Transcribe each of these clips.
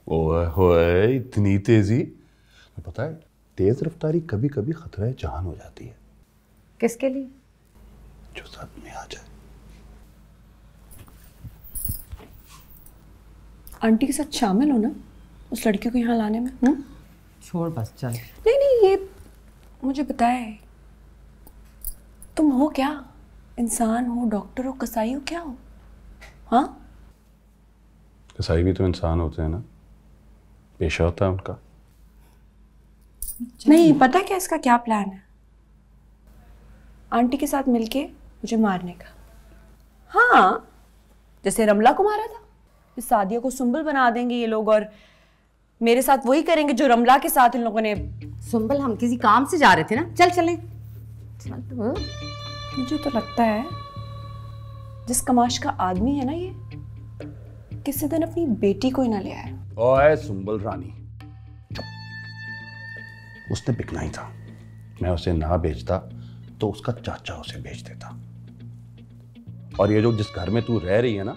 ओए होए, इतनी तेजी। पता है तेज रफ्तारी कभी कभी खतरा है जान हो जाती है। किसके लिए? जो साथ में आ जाए। आंटी के साथ शामिल हो ना उस लड़की को यहाँ लाने में। छोड़ बस, चल। नहीं नहीं, ये मुझे बताए, तुम हो क्या? इंसान हो, डॉक्टर हो, कसाई हो, क्या हो? हाँ, कसाई भी तो इंसान होते हैं ना, पेशा होता है उनका। नहीं पता क्या इसका क्या प्लान है? आंटी के साथ मिलके मुझे मारने का। हाँ, जैसे रमला को मारा था। इस सादिया को सुंबल बना देंगे ये लोग और मेरे साथ वही करेंगे जो रमला के साथ इन लोगों ने। सुंबल, हम किसी काम से जा रहे थे ना, चल चले। चल तो। मुझे तो लगता है जिस कमाश का आदमी है ना ये, किसी दिन अपनी बेटी को ही ना ले आए। ओए सुंबल रानी, उसने बिकना ही था। मैं उसे ना बेचता तो उसका चाचा उसे बेच देता। और ये जो जिस घर में तू रह रही है ना,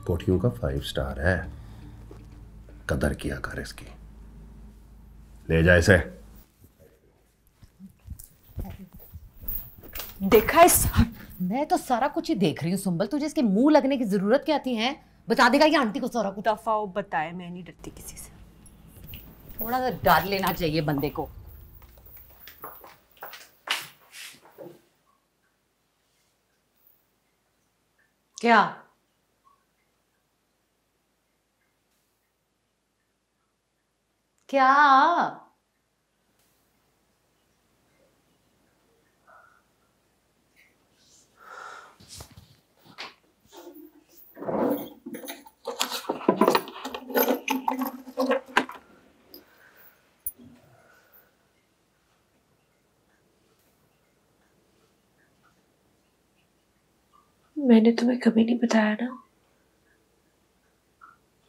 कोठियों का 5 स्टार है। कदर किया कर इसकी। ले जा इसे। देखा इस, मैं तो सारा कुछ ही देख रही हूँ सुंबल, तुझे इसके मुंह लगने की जरूरत क्या थी? है बता देगा ये आंटी को सारा कुछ। दफा बताए, मैं नहीं डरती किसी से। थोड़ा सा डर लेना चाहिए बंदे को। क्या? क्या? मैंने तुम्हें कभी नहीं बताया ना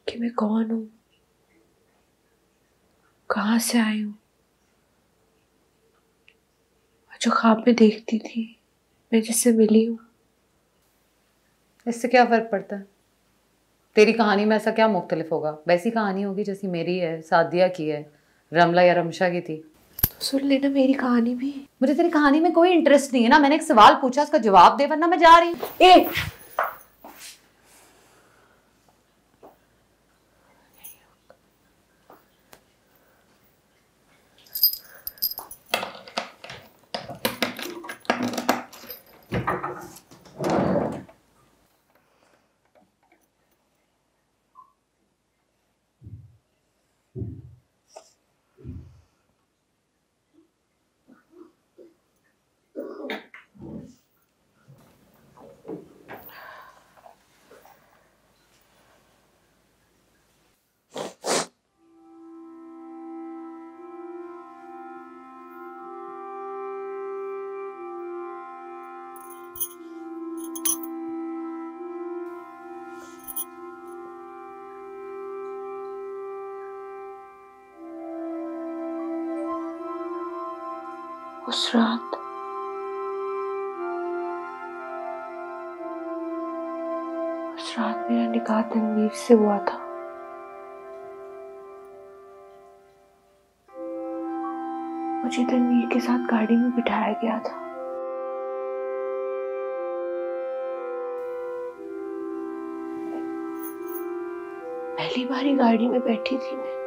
कि मैं कौन हूं, कहां से आई हूं। जो ख्वाब में देखती थी, मैं जिससे मिली हूं। इससे क्या फर्क पड़ता है? तेरी कहानी में ऐसा क्या मुख्तलिफ होगा? वैसी कहानी होगी जैसी मेरी है, सादिया की है, रमला या रमशा की थी। तो सुन लेना मेरी कहानी भी। मुझे तेरी कहानी में कोई इंटरेस्ट नहीं है ना। मैंने एक सवाल पूछा, उसका जवाब दे, वरना मैं जा रही हूँ। उस रात मेरा निकाह तनवीर से हुआ था। मुझे तनवीर के साथ गाड़ी में बिठाया गया था। पहली बारी गाड़ी में बैठी थी मैं।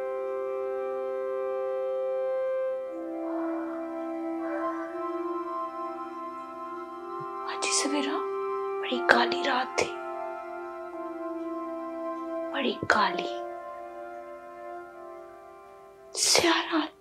बाजी सवेरा बड़ी काली रात थी, बड़ी काली स्या रात।